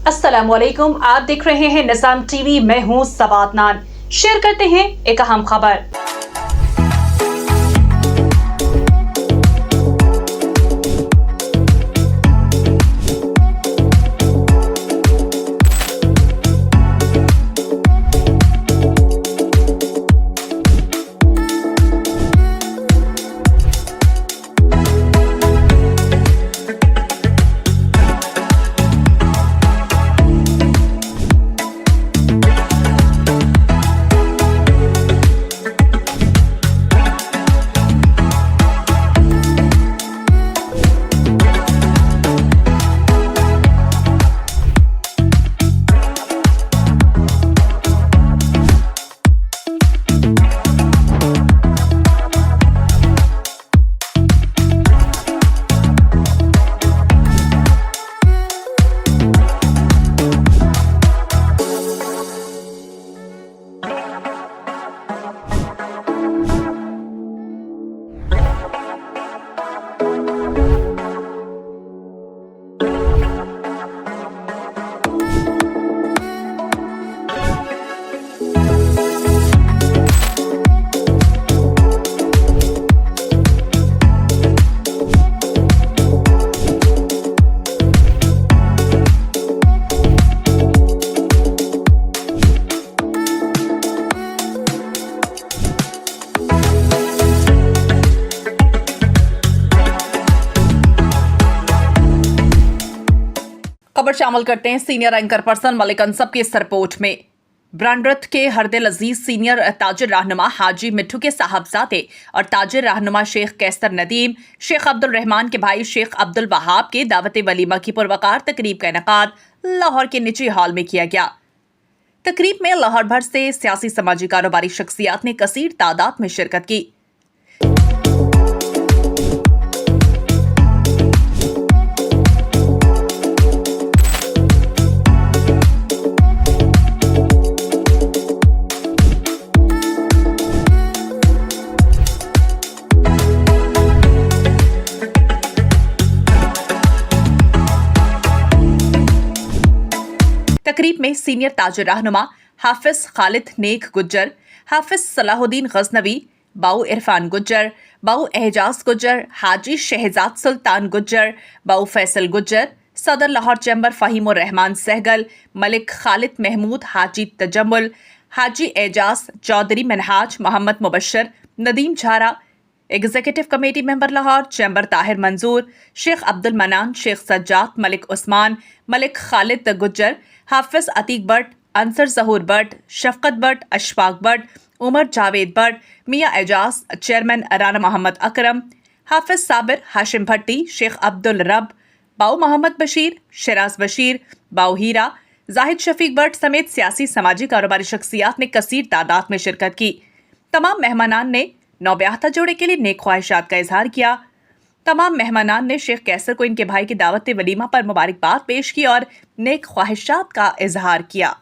अस्सलामुअलैकुम, आप देख रहे हैं निज़ाम टीवी। मैं हूं सबात नान। शेयर करते हैं एक अहम खबर। खबर शामिल करते हैं सीनियर एंकर पर्सन मलिक अंसब की इस रिपोर्ट में। ब्रांडरथ के हरदिल अजीज सीनियर ताजिर रहनुमा हाजी मिट्ठू के साहबजादे और ताजिर रहनुमा शेख कैसर नदीम शेख अब्दुल रहमान के भाई शेख अब्दुल वहाब के दावत वलीमा की पुरवकार तकरीब का इनेकाद लाहौर के निजी हॉल में किया गया। तकरीब में लाहौर भर से सियासी समाजी कारोबारी शख्सियात ने कसीर तादाद में शिरकत की। तकरीब में सीनियर ताजिर रहनुमा हाफिज खालिद नेक गुज्जर, हाफिज सलाहुद्दीन गजनवी, बाऊ इरफान गुज्जर, बाऊ एहजाज गुज्जर, हाजी शहजाद सुल्तान गुज्जर, बाऊ फैसल गुज्जर, सदर Lahore chamber Fahimur Rehman Sehgal, Malik Khalid Mahmood, Haji Tajammul, Haji Ejaz Chaudhry Manhaj, Mohammad Mubashar, Nadeem Jhara, executive committee member Lahore chamber Tahir Manzoor, Sheikh Abdul Manan, Sheikh Sajjad, Malik Usman, Malik Khalid Gujjar, Hafiz Atiq Butt, Ansar Zahoor Butt, Shafqat Butt, Ashfaq Butt, Umar Javed Butt, Mian Ejaz, chairman Rana Mohammad Akram, Hafiz Sabir, Hashim Bhatti, Sheikh Abdul Rab, Bau Mohammad Bashir, Sharaj Bashir, बाऊ हीरा, जाहिद शफीक बट समेत सियासी समाजी कारोबारी शख्सियात ने कसीर तादाद में शिरकत की। तमाम मेहमानान ने नौब्याहता जोड़े के लिए नेक ख्वाहिशात का इजहार किया। तमाम मेहमानान ने शेख कैसर को इनके भाई की दावत वलीमा पर मुबारकबाद पेश की और नेक ख्वाहिशात का इजहार किया।